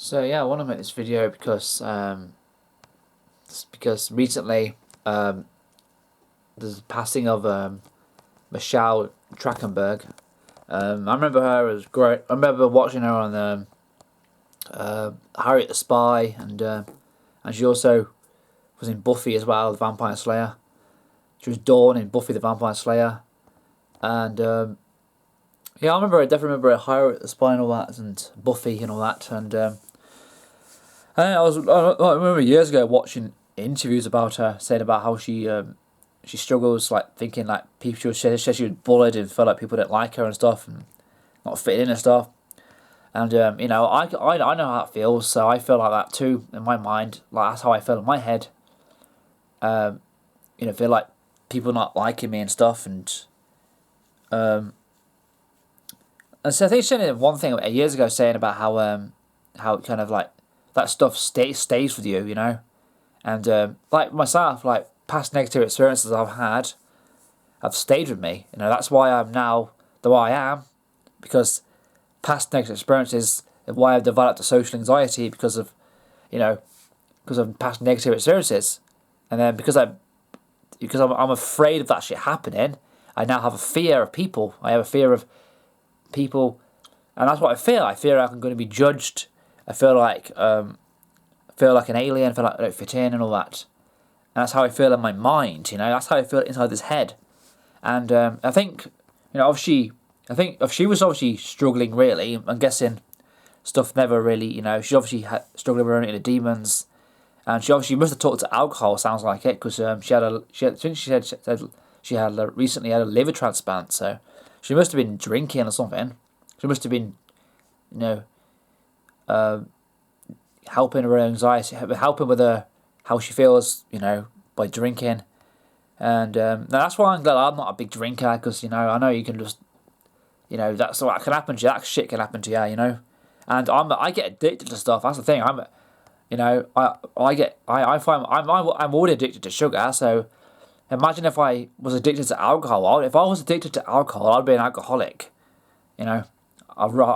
So yeah, I want to make this video because recently there's the passing of Michelle Trachtenberg. I remember her as great. I remember watching her on Harriet the Spy, and she also was in Buffy as well, the Vampire Slayer. She was Dawn in Buffy the Vampire Slayer, and yeah, I definitely remember her Harriet the Spy and all that, and Buffy and all that, I remember years ago watching interviews about her, saying about how she struggles, like thinking like people she said she was bullied and felt like people didn't like her and stuff and not fitting in and stuff. And I know how it feels, so I feel like that too in my mind. Like that's how I feel in my head. Feel like people not liking me and stuff, and so I think she said one thing years ago saying about how it kind of like that stuff stays with you, and like myself, like past negative experiences I've had have stayed with me. That's why I'm now the way I am, because past negative experiences are why I've developed a social anxiety because of past negative experiences, and then I'm afraid of that shit happening. I now have a fear of people. I have a fear of people, and that's what I feel. I feel like I'm going to be judged. I feel like an alien. I feel like I don't fit in and all that. And that's how I feel in my mind. That's how I feel inside this head. And I think obviously, if she was obviously struggling really, I'm guessing stuff never really. She obviously had struggled with her inner demons, and she obviously must have talked to alcohol. Sounds like it, because she had recently had a liver transplant, so she must have been drinking or something. She must have been, helping her anxiety, helping with how she feels, by drinking. And that's why I'm glad I'm not a big drinker, because I know you can just, that's what can happen to you. That shit can happen to you, And I get addicted to stuff. That's the thing. I find I'm already addicted to sugar. So imagine if I was addicted to alcohol. If I was addicted to alcohol, I'd be an alcoholic. I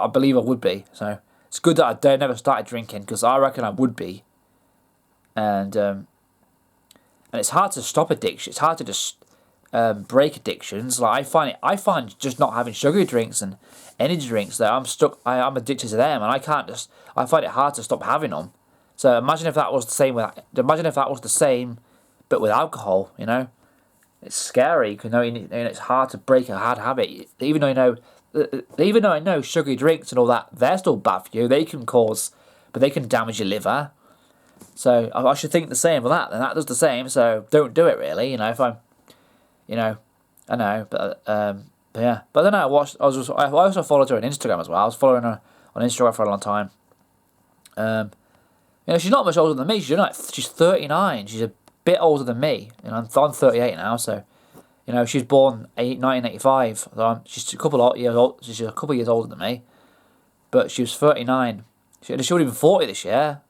believe I would be. So it's good that I never started drinking, because I reckon I would be. And it's hard to stop addiction. It's hard to just break addictions. Like I find just not having sugary drinks and energy drinks that I'm stuck. I'm addicted to them, and I find it hard to stop having them. So imagine if that was the same but with alcohol. It's scary, because it's hard to break a hard habit, even though I know sugary drinks and all that, they're still bad for you. They can damage your liver. So I should think the same for that. And that does the same. So don't do it, really. If I'm, I know, but yeah. But then I also followed her on Instagram as well. I was following her on Instagram for a long time. She's not much older than me. She's 39. She's a bit older than me. I'm 38 now, so. She was born 1985. So she's a couple of years old. She's a couple of years older than me, but she was 39. She would have been 40 this year.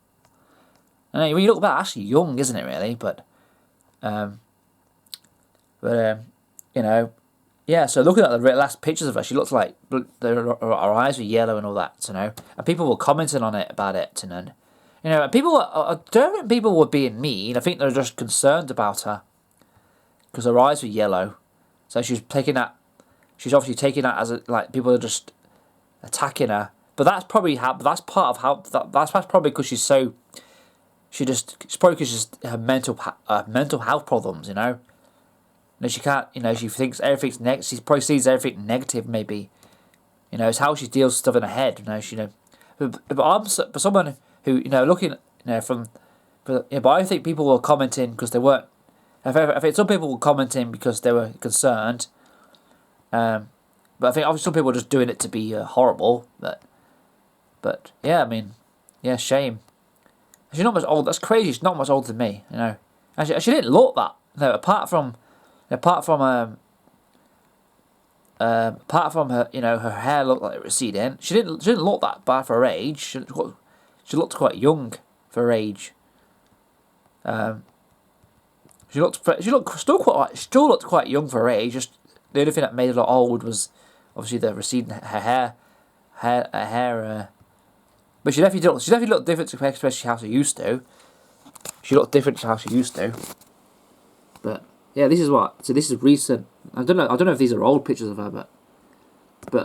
And when you look back, actually young, isn't it? Really, yeah. So looking at the last pictures of her, she looks like her eyes were yellow and all that. And people were commenting on it about it, and then, I don't think people were being mean. I think they were just concerned about her, because her eyes were yellow, so she's obviously taking that as people are just attacking her. But that's probably that's probably because it's probably because she's her mental health problems. She can't. She thinks everything's negative. She probably sees everything negative. Maybe. It's how she deals with stuff in her head. But I'm for someone who looking but I think people were commenting because they weren't. I think some people were commenting because they were concerned, but I think obviously some people were just doing it to be horrible. But yeah, I mean, yeah, shame. She's not much older. That's crazy. She's not much older than me. And she didn't look that. No, apart from her, her hair looked like it was receding. She didn't look that bad for her age. She looked quite young for her age. She still looked quite young for her age. Just the only thing that made her look old was obviously the receding her hair But she definitely looked different to especially how she used to. She looked different to how she used to. But yeah, this is what. So this is recent. I don't know if these are old pictures of her, but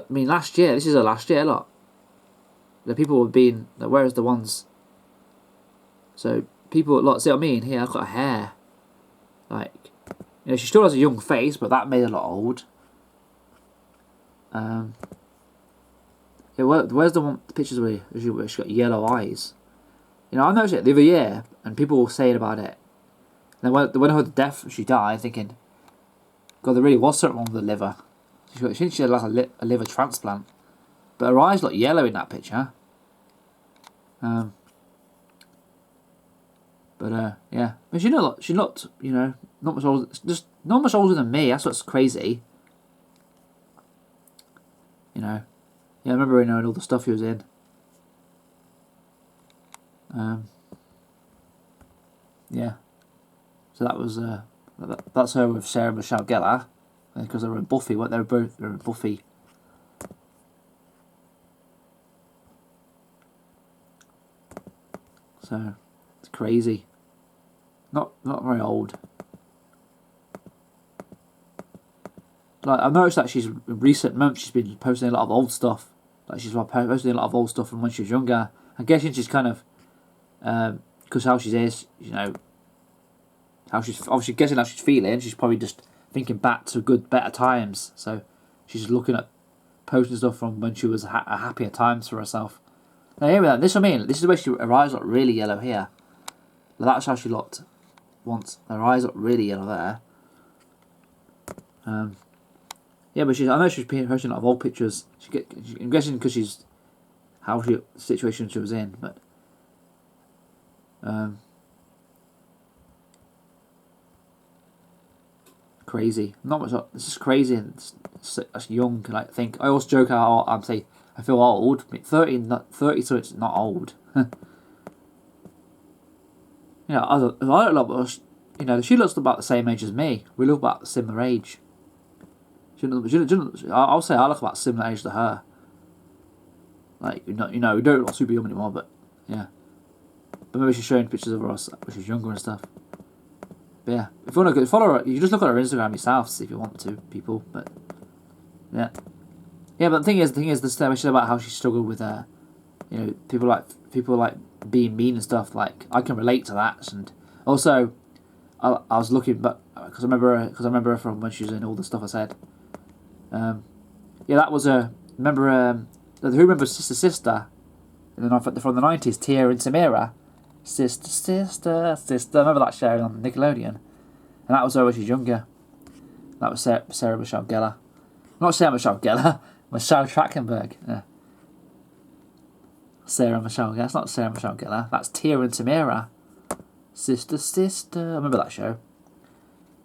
I mean last year. This is her last year. Look, the people were being. Where's the ones? So people like see what I mean here. I've got her hair. Like, you know, she still has a young face, but that made her look old. Yeah, where's the pictures where she got yellow eyes? You know, I noticed it the other year, and people were saying about it. And when I heard the death, she died, thinking, God, there really was something wrong with the liver. She had like a liver transplant, but her eyes look yellow in that picture. Yeah, but she looked, you know, not much older, just not much older than me. That's what's crazy. You know, yeah, I remember knowing all the stuff he was in. Yeah, so that was that's her with Sarah Michelle Gellar, because they were in Buffy. What they were in Buffy. So it's crazy. Not very old. Like I've noticed that she's in recent months she's been posting a lot of old stuff. Like she's posting a lot of old stuff from when she was younger. I'm guessing she's kind of because how she is, you know, how she's obviously guessing how she's feeling. She's probably just thinking back to better times. So she's looking at posting stuff from when she was a happier times for herself. Now here we are. This I mean. This is where her eyes look really yellow here. That's how she looked once. Her eyes look really yellow there. Yeah, but I know she's posting a lot of old pictures. I'm guessing because she's the situation she was in, but crazy. Not much. This is crazy. It's young. Like think. I always joke how I feel old. I mean, 30, so it's not old. You know, I don't love us. You know, she looks about the same age as me. We look about the similar age. I'll say I look about similar age to her. Like we don't look super young anymore, but yeah. But maybe she's showing pictures of us when she's younger and stuff. But yeah, if you want to follow her, you just look at her Instagram yourself, see if you want to, people. But yeah, but the thing is, the story about how she struggled with you know, people like being mean and stuff. Like I can relate to that, and also I was looking, but because I remember her from when she was in all the stuff I said. Yeah, that was remember who remembers Sister from the 90s, Tia and Samira. Sister. Remember that show on Nickelodeon? And that was her when she was younger. That was Sarah Michelle Gellar. Not Sarah Michelle Gellar, Michelle Trachtenberg. Yeah. Sarah Michelle Gellar. That's not Sarah Michelle Gellar. That's Tia and Samira. Sister. I remember that show.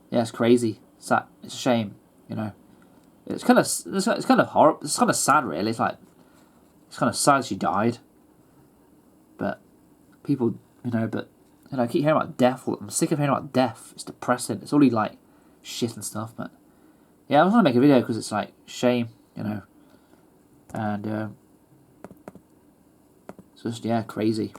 Yeah, it's crazy. It's a shame, you know. It's kind of horrible. It's kind of sad, really. It's kind of sad she died. But people, I keep hearing about death. I'm sick of hearing about death. It's depressing. It's all like shit and stuff. But yeah, I was going to make a video because it's like shame, you know. And it's just, yeah, crazy.